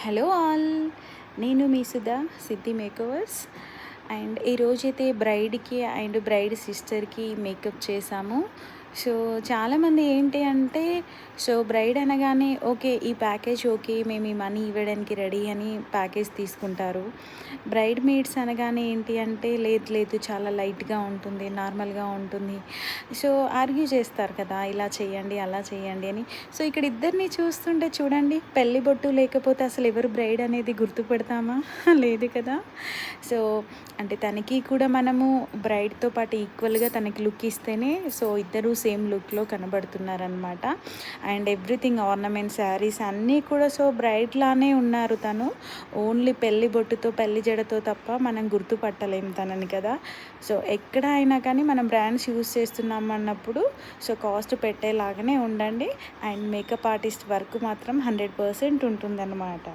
Hello all, నేను మీ సుధా సిద్ధి makeovers. And ఈరోజైతే బ్రైడ్కి and braid సిస్టర్కి makeup చేశాము. సో చాలామంది ఏంటి అంటే, బ్రైడ్ అనగానే ఓకే ఈ ప్యాకేజ్ ఓకే, మేము ఈ మనీ ఇవ్వడానికి రెడీ అని ప్యాకేజ్ తీసుకుంటారు. బ్రైడ్ మేడ్స్ అనగానే ఏంటి అంటే, లేదు లేదు చాలా లైట్గా ఉంటుంది, నార్మల్గా ఉంటుంది. సో ఆర్గ్యూ చేస్తారు కదా, ఇలా చేయండి అలా చేయండి అని. సో ఇక్కడ ఇద్దరిని చూస్తుంటే చూడండి, పెళ్లి బొట్టు లేకపోతే అసలు ఎవరు బ్రైడ్ అనేది గుర్తుపెడతామా? లేదు కదా. సో అంటే తనకి కూడా మనము బ్రైడ్తో పాటు ఈక్వల్గా తనకి లుక్ ఇస్తేనే సో ఇద్దరు సేమ్ లుక్లో కనబడుతున్నారనమాట. అండ్ ఎవ్రీథింగ్ ఆర్నమెంట్స్, శారీస్ అన్నీ కూడా సో బ్రైడ్ లానే ఉన్నారు. తను ఓన్లీ పెళ్లి బొట్టుతో పెళ్లి జడతో తప్ప మనం గుర్తుపట్టలేము తనని కదా. సో ఎక్కడ అయినా కానీ మనం బ్రాండ్స్ యూస్ చేస్తున్నాం అన్నప్పుడు సో కాస్ట్ పెట్టేలాగానే ఉండండి. అండ్ మేకప్ ఆర్టిస్ట్ వర్క్ మాత్రం 100% ఉంటుందన్నమాట.